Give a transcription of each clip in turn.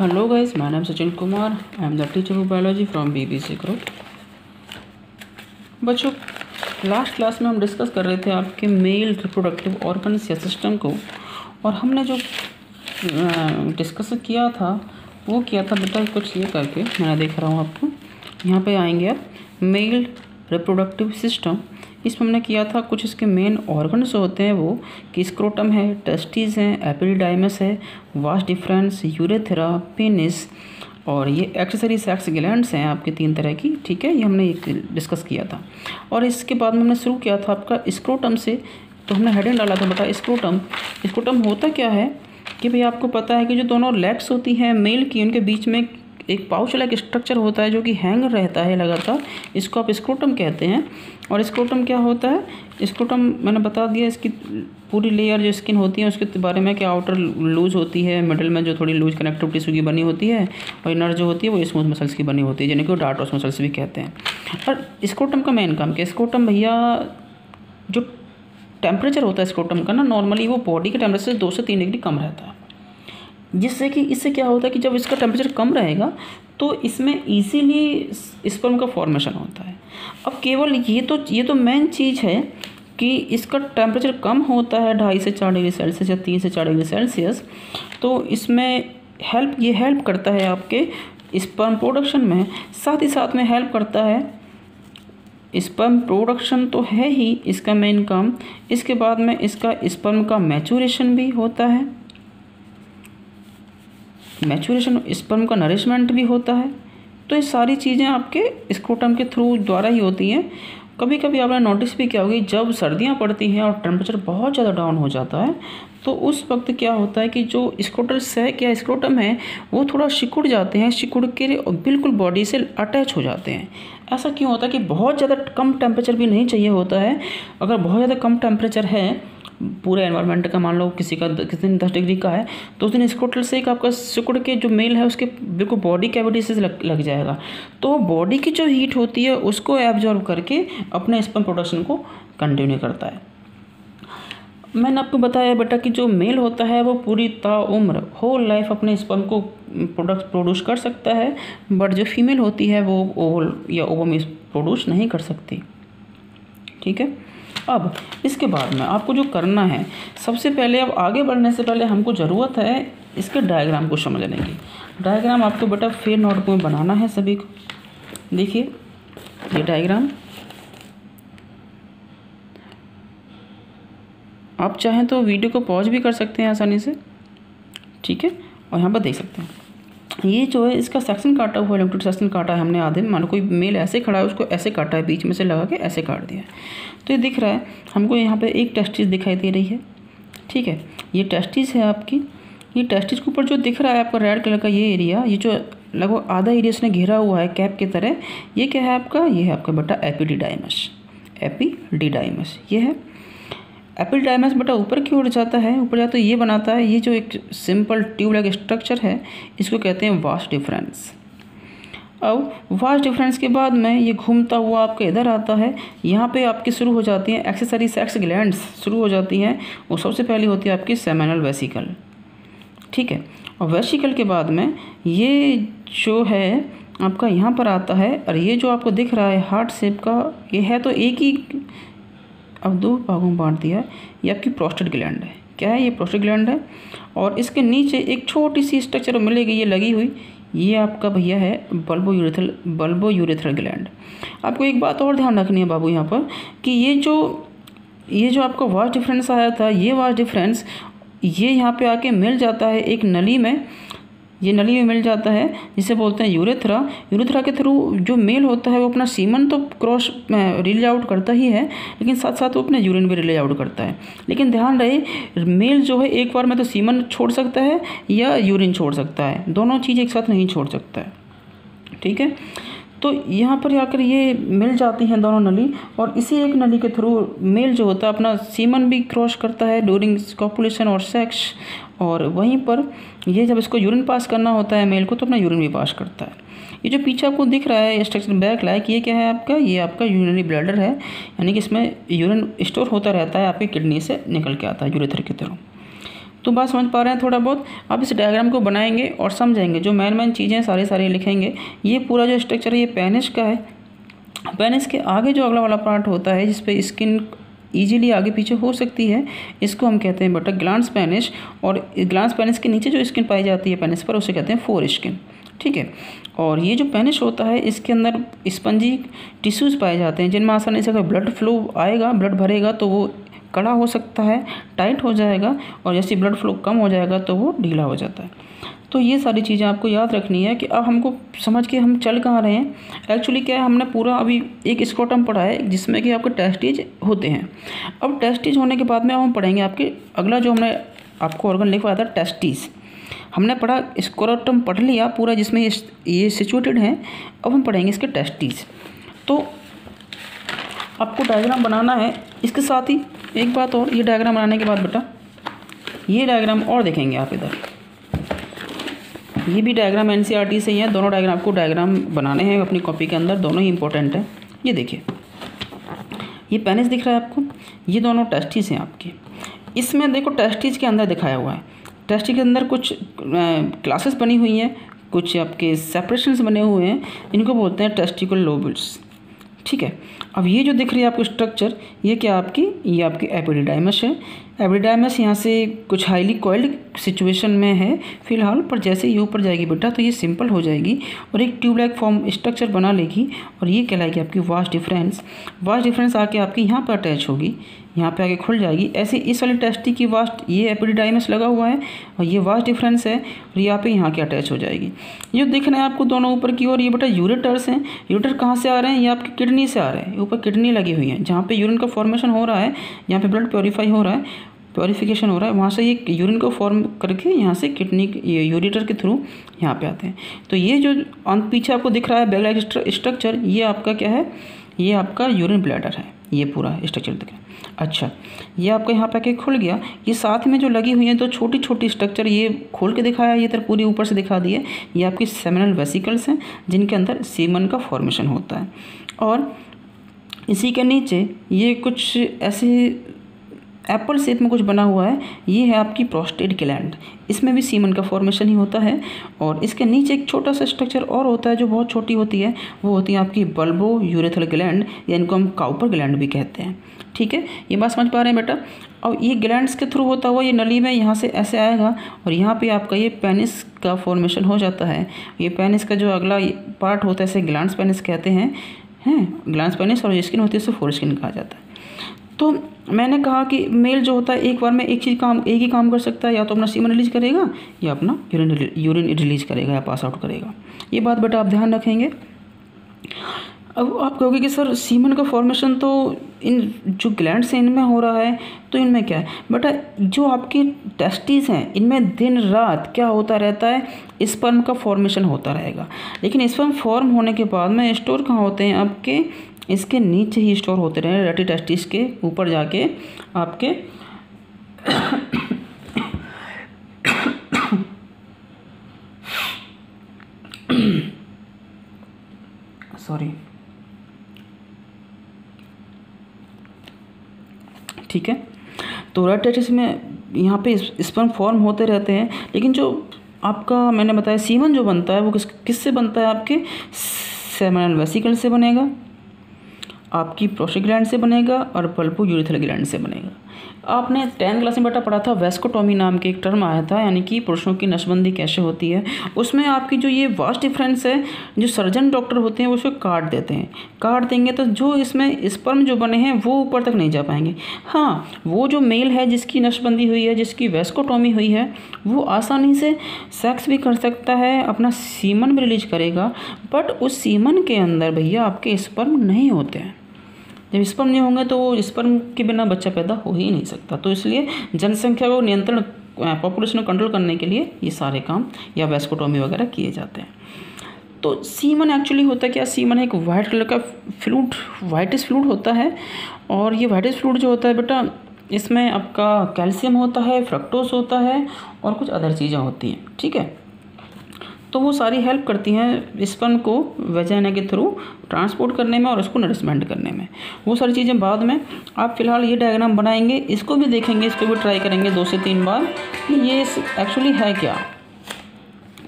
Hello guys, my name is Sachin Kumar. I am the teacher of biology from BBC Group. बच्चों, last class में हम discuss कर रहे थे आपके मेल रिप्रोडक्टिव ऑर्गन्स या सिस्टम को, और हमने जो डिस्कस किया था वो किया था बेटा कुछ ये करके, मैं देख रहा हूँ आपको यहाँ पे आएंगे आप मेल रिप्रोडक्टिव सिस्टम। इसमें हमने किया था कुछ इसके मेन ऑर्गन्स होते हैं वो कि स्क्रोटम है, टेस्टिस हैं, एपिडिडाइमस है, वास डिफरेंस, यूरेथ्रा, पेनिस और ये एक्सेसरी सेक्स ग्लैंड्स हैं आपके 3 तरह की। ठीक है, ये हमने एक डिस्कस किया था। और इसके बाद में हमने शुरू किया था आपका स्क्रोटम से। तो हमने हेडिंग डाला था बेटा स्क्रोटम। स्क्रोटम होता क्या है कि भाई आपको पता है कि जो दोनों लेग्स होती हैं मेल की, उनके बीच में एक पाउच लाइक स्ट्रक्चर होता है जो कि हैंग रहता है लगातार, इसको आप स्क्रोटम कहते हैं। और स्क्रोटम क्या होता है? स्क्रोटम मैंने बता दिया, इसकी पूरी लेयर जो स्किन होती है उसके बारे में कि आउटर लूज होती है, मिडल में जो थोड़ी लूज कनेक्टिव टिश्यू की बनी होती है, और इनर जो होती है वो स्मूथ मसल्स की बनी होती है, जिन्हें को डार्टोस मसल्स भी कहते हैं। और स्क्रोटम का मेन काम क्या? स्क्रोटम भैया जो टेम्परेचर होता है स्क्रोटम का ना, नॉर्मली वो बॉडी के टेम्परेचर से 2 से 3 डिग्री कम रहता है, जिससे कि इससे क्या होता है कि जब इसका टेम्परेचर कम रहेगा तो इसमें इजीली स्पर्म का फॉर्मेशन होता है। अब केवल ये तो मेन चीज़ है कि इसका टेम्परेचर कम होता है 2.5 से 4 डिग्री सेल्सियस या 3 से 4 डिग्री सेल्सियस, तो इसमें हेल्प करता है आपके स्पर्म प्रोडक्शन में। साथ ही साथ में हेल्प करता है, स्पर्म प्रोडक्शन तो है ही इसका मेन काम, इसके बाद में इसका स्पर्म का मैच्योरेशन भी होता है, मैच्योरेशन स्पर्म का नरिशमेंट भी होता है। तो ये सारी चीज़ें आपके स्क्रोटम के थ्रू द्वारा ही होती हैं। कभी कभी आपने नोटिस भी किया होगा, जब सर्दियां पड़ती हैं और टेम्परेचर बहुत ज़्यादा डाउन हो जाता है तो उस वक्त क्या होता है कि जो स्क्रोटल सैक या स्क्रोटम है वो थोड़ा सिकुड़ जाते हैं, सिकुड़ के बिल्कुल बॉडी से अटैच हो जाते हैं। ऐसा क्यों होता है कि बहुत ज़्यादा कम टेम्परेचर भी नहीं चाहिए होता है। अगर बहुत ज़्यादा कम टेम्परेचर है पूरे एनवायरनमेंट का, मान लो किसी दिन 10 डिग्री का है, तो उस दिन स्क्रोटल से एक आपका सिकुड़ के जो मेल है उसके बिल्कुल बॉडी कैविटी से लग जाएगा, तो बॉडी की जो हीट होती है उसको एब्जॉर्ब करके अपने स्पर्म प्रोडक्शन को कंटिन्यू करता है। मैंने आपको बताया बेटा कि जो मेल होता है वो पूरी ताउम्र होल लाइफ अपने स्पर्म को प्रोड्यूस कर सकता है, बट जो फीमेल होती है वो ओवल या ओवम प्रोड्यूस नहीं कर सकती। ठीक है, अब इसके बाद में आपको जो करना है, सबसे पहले अब आगे बढ़ने से पहले हमको ज़रूरत है इसके डायग्राम को समझने की। डायग्राम आपको बेटा फिर नोटबुक में बनाना है सभी को। देखिए ये डायग्राम, आप चाहें तो वीडियो को पॉज भी कर सकते हैं आसानी से। ठीक है, और यहाँ पर देख सकते हैं ये जो है इसका सेक्शन काटा हुआ, इलेक्ट्रोड सेक्शन काटा है हमने आधे में। मानो कोई मेल ऐसे खड़ा है, उसको ऐसे काटा है, बीच में से लगा के ऐसे काट दिया है। तो ये दिख रहा है हमको, यहाँ पे एक टेस्टिस दिखाई दे रही है। ठीक है, ये टेस्टिस है आपकी। ये टेस्टिस के ऊपर जो दिख रहा है आपका रेड कलर का ये एरिया, ये जो लगभग आधा एरिया इसने घेरा हुआ है कैप की तरह, ये क्या है आपका? ये है आपका बेटा एपिडिडाइमस। एपिडिडाइमस ये है। एपिडिडाइमस बेटा ऊपर की ओर जाता है, ऊपर जाता है ये बनाता है, ये जो एक सिंपल ट्यूब लाइक स्ट्रक्चर है इसको कहते हैं वास डिफरेंस। अब वास डिफरेंस के बाद में ये घूमता हुआ आपका इधर आता है, यहाँ पे आपकी शुरू हो जाती हैं एक्सेसरी सेक्स ग्लैंड्स शुरू हो जाती हैं। वो सबसे पहली होती है आपकी सेमिनल वेसिकल। ठीक है, और वेसिकल के बाद में ये जो है आपका यहाँ पर आता है, और ये जो आपको दिख रहा है हार्ट शेप का, ये है तो एक ही, अब 2 भागों में बांट दिया है। ये आपकी प्रोस्टेट ग्लैंड है। क्या है? ये प्रोस्टेट ग्लैंड है। और इसके नीचे एक छोटी सी स्ट्रक्चर मिलेगी ये लगी हुई, ये आपका भैया है बल्बो यूरेथ्रल ग्लैंड। आपको एक बात और ध्यान रखनी है बाबू यहाँ पर कि ये जो आपका वास डिफरेंस आया था, ये वास डिफरेंस ये यहाँ पे आके मिल जाता है एक नली में। ये नली में मिल जाता है जिसे बोलते हैं यूरेथ्रा। यूरेथ्रा के थ्रू जो मेल होता है वो अपना सीमन तो क्रॉस रिलीज आउट करता ही है, लेकिन साथ साथ वो अपने यूरिन भी रिलीज आउट करता है। लेकिन ध्यान रहे मेल जो है एक बार में तो सीमन छोड़ सकता है या यूरिन छोड़ सकता है, दोनों चीज़ एक साथ नहीं छोड़ सकता है। ठीक है, तो यहाँ पर आकर ये मिल जाती हैं दोनों नली, और इसी एक नली के थ्रू मेल जो होता है अपना सीमन भी क्रॉस करता है ड्यूरिंग कॉपुलेशन और सेक्स, और वहीं पर ये जब इसको यूरिन पास करना होता है मेल को तो अपना यूरिन भी पास करता है। ये जो पीछे आपको दिख रहा है स्ट्रक्चर बैक लाइक, ये क्या है आपका? ये आपका यूरिनरी ब्लैडर है, यानी कि इसमें यूरिन स्टोर होता रहता है, आपकी किडनी से निकल के आता है यूरेथ्रा की तरह। तो बात समझ पा रहे हैं थोड़ा बहुत। आप इस डायग्राम को बनाएंगे और समझेंगे, जो मेन चीज़ें सारी लिखेंगे। ये पूरा जो स्ट्रक्चर है ये पेनिस का है। पेनिस के आगे जो अगला वाला पार्ट होता है जिस पे स्किन इजीली आगे पीछे हो सकती है, इसको हम कहते हैं बेटा ग्लैंड्स पेनिस। और ग्लैंड्स पेनिस के नीचे जो स्किन पाई जाती है पेनिस पर, उसे कहते हैं फोर स्किन, ठीक है। और ये जो पेनिस होता है इसके अंदर स्पंजी टिश्यूज़ पाए जाते हैं, जिनमें आसानी से अगर ब्लड फ्लो आएगा, ब्लड भरेगा तो वो कड़ा हो सकता है, टाइट हो जाएगा, और जैसे ब्लड फ्लो कम हो जाएगा तो वो ढीला हो जाता है। तो ये सारी चीज़ें आपको याद रखनी है कि अब हमको समझ के हम चल कहाँ रहे हैं। एक्चुअली क्या है, हमने पूरा अभी एक स्क्रोटम पढ़ा है जिसमें कि आपके टेस्टिज होते हैं। अब टेस्टिज होने के बाद में अब हम पढ़ेंगे आपके अगला जो हमने आपको ऑर्गन लिखवाया था टेस्टिस। हमने पढ़ा स्क्रोटम पढ़ लिया पूरा जिसमें ये सिचुएटेड है। अब हम पढ़ेंगे इसके टेस्टिस। तो आपको डायग्राम बनाना है। इसके साथ ही एक बात और, ये डायग्राम बनाने के बाद बेटा ये डायग्राम और देखेंगे आप इधर, ये भी डायग्राम एनसीईआरटी से ही है। दोनों डायग्राम आपको डायग्राम बनाने हैं अपनी कॉपी के अंदर, दोनों ही इंपॉर्टेंट है। ये देखिए, ये पेनिस दिख रहा है आपको, ये दोनों टेस्टिस हैं आपके। इसमें देखो टेस्टिस के अंदर दिखाया हुआ है, टेस्टिस के अंदर कुछ क्लासेस बनी हुई हैं, कुछ आपके सेपरेशंस बने हुए हैं, इनको बोलते हैं टेस्टिकुलर लोब्यूल्स, ठीक है। अब ये जो दिख रही है आपको स्ट्रक्चर, ये क्या आपकी, ये आपकी एपिडिडाइमस है। एपिडिडाइमस यहाँ से कुछ हाईली कॉइल्ड सिचुएशन में है फिलहाल, पर जैसे ये ऊपर जाएगी बेटा तो ये सिंपल हो जाएगी और एक ट्यूब लाइक फॉर्म स्ट्रक्चर बना लेगी, और ये कहलाएगी आपकी वास्ट डिफरेंस। वास्ट डिफरेंस आके आपकी यहाँ पर अटैच होगी, यहाँ पे आके खुल जाएगी। ऐसे इस वाली टेस्टी की वास्ट, ये एपिडिडाइमस लगा हुआ है और ये वास्ट डिफरेंस है, और यहाँ पे यहाँ के अटैच हो जाएगी। ये दिख रहे हैं आपको दोनों ऊपर की ओर, ये बेटा यूरेटर्स हैं। यूरेटर कहाँ से आ रहे हैं, ये आपकी किडनी से आ रहे हैं। ऊपर किडनी लगी हुई है, जहाँ पे यूरिन का फॉर्मेशन हो रहा है, यहाँ पे ब्लड प्योरीफाई हो रहा है, प्योरीफिकेशन हो रहा है, वहाँ से ये यूरिन को फॉर्म करके यहाँ से किडनी ये यूरेटर के थ्रू यहाँ पे आते हैं। तो ये जो पीछे आपको दिख रहा है बैग लाइक स्ट्रक्चर, ये आपका क्या है, ये आपका यूरिन ब्लैडर है, ये पूरा स्ट्रक्चर दिख रहा है। अच्छा, ये आपका यहाँ पे आके खुल गया। ये साथ में जो लगी हुई है तो छोटी छोटी स्ट्रक्चर, ये खोल के दिखाया, ये तरह पूरी ऊपर से दिखा दी है। ये आपकी सेमिनल वेसिकल्स हैं जिनके अंदर सीमन का फॉर्मेशन होता है। और इसी के नीचे ये कुछ ऐसे एप्पल शेप में कुछ बना हुआ है, ये है आपकी प्रोस्टेट ग्लैंड, इसमें भी सीमन का फॉर्मेशन ही होता है। और इसके नीचे एक छोटा सा स्ट्रक्चर और होता है जो बहुत छोटी होती है, वो होती है आपकी बल्बो यूरेथ्रल ग्लैंड, या इनको हम काउपर ग्लैंड भी कहते हैं, ठीक है। ये बात समझ पा रहे हैं बेटा। और ये ग्लैंड्स के थ्रू होता हुआ ये नली में यहाँ से ऐसे आएगा, और यहाँ पे आपका ये पेनिस का फॉर्मेशन हो जाता है। ये पेनिस का जो अगला पार्ट होता है इसे ग्लैंड्स पेनिस कहते हैं, ग्लैंड्स पेनिस, और स्किन होती है उसे फोर स्किन कहा जाता है। तो मैंने कहा कि मेल जो होता है एक बार में एक ही काम कर सकता है, या तो अपना सीमन रिलीज करेगा या अपना यूरिन रिलीज करेगा या पास आउट करेगा। ये बात बेटा आप ध्यान रखेंगे। अब आप कहोगे कि सर सीमन का फॉर्मेशन तो इन जो ग्लैंड्स हैं इनमें हो रहा है, तो इनमें क्या है बेटा, जो आपकी टेस्टिस हैं इनमें दिन रात क्या होता रहता है, स्पर्म का फॉर्मेशन होता रहेगा। लेकिन स्पर्म फॉर्म होने के बाद में स्टोर कहाँ होते हैं आपके, इसके नीचे ही स्टोर होते रहे, रेटी टेस्टिस के ऊपर जाके आपके सॉरी, ठीक है। तो रेटी टेस्टिस में यहाँ पे स्पर्म फॉर्म होते रहते हैं, लेकिन जो आपका मैंने बताया सीमन जो बनता है वो किससे बनता है, आपके सेमिनल वेसिकल से बनेगा, आपकी प्रोस्टेट ग्लैंड से बनेगा, और बल्बो यूरेथ्रल ग्लैंड से बनेगा। आपने 10th क्लास में बेटा पढ़ा था, वेस्कोटोमी नाम के एक टर्म आया था, यानी कि पुरुषों की नसबंदी कैसे होती है। उसमें आपकी जो ये वास्ट डिफरेंस है, जो सर्जन डॉक्टर होते हैं वो उसको काट देते हैं। काट देंगे तो जो इसमें स्पर्म जो बने हैं वो ऊपर तक नहीं जा पाएंगे। हाँ, वो जो मेल है जिसकी नसबंदी हुई है, जिसकी वेस्कोटोमी हुई है, वो आसानी से सेक्स भी कर सकता है, अपना सीमन भी रिलीज करेगा, बट उस सीमन के अंदर भैया आपके स्पर्म नहीं होते हैं। जब स्पर्म नहीं होंगे तो वो स्पर्म के बिना बच्चा पैदा हो ही नहीं सकता। तो इसलिए जनसंख्या को नियंत्रण, पॉपुलेशन को कंट्रोल करने के लिए ये सारे काम या वेस्कोटोमी वगैरह किए जाते हैं। तो सीमन एक्चुअली होता है क्या, सीमन एक वाइट कलर का फ्लूइड, वाइटिश फ्लूइड होता है। और ये वाइटिश फ्लूइड जो होता है बेटा, इसमें आपका कैल्शियम होता है, फ्रक्टोज होता है, और कुछ अदर चीज़ें होती हैं, ठीक है। तो वो सारी हेल्प करती हैं स्पर्म को वेजाइना के थ्रू ट्रांसपोर्ट करने में और उसको नरिशमेंट करने में। वो सारी चीज़ें बाद में। आप फिलहाल ये डायग्राम बनाएंगे, इसको भी देखेंगे, इसको भी ट्राई करेंगे 2 से 3 बार कि ये एक्चुअली है क्या।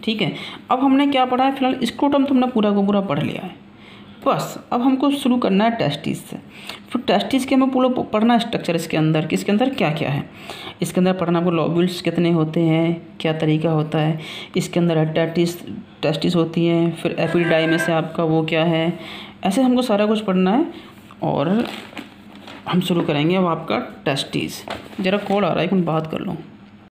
ठीक है, अब हमने क्या पढ़ा है, फिलहाल स्क्रोटम तो हमने पूरा को पूरा पढ़ लिया है। बस अब हमको शुरू करना है टेस्टिस से। फिर टेस्टिस के हमें पूरा पढ़ना स्ट्रक्चर इसके अंदर कि इसके अंदर क्या क्या है। इसके अंदर पढ़ना आपको लोब्यूल्स कितने होते हैं, क्या तरीका होता है। इसके अंदर टेस्टिस होती हैं, फिर एपिडाइमिस है आपका, वो क्या है। ऐसे हमको सारा कुछ पढ़ना है और हम शुरू करेंगे अब आपका टेस्टिस। ज़रा कॉल आ रहा है, एक मिनट बात कर लूँ।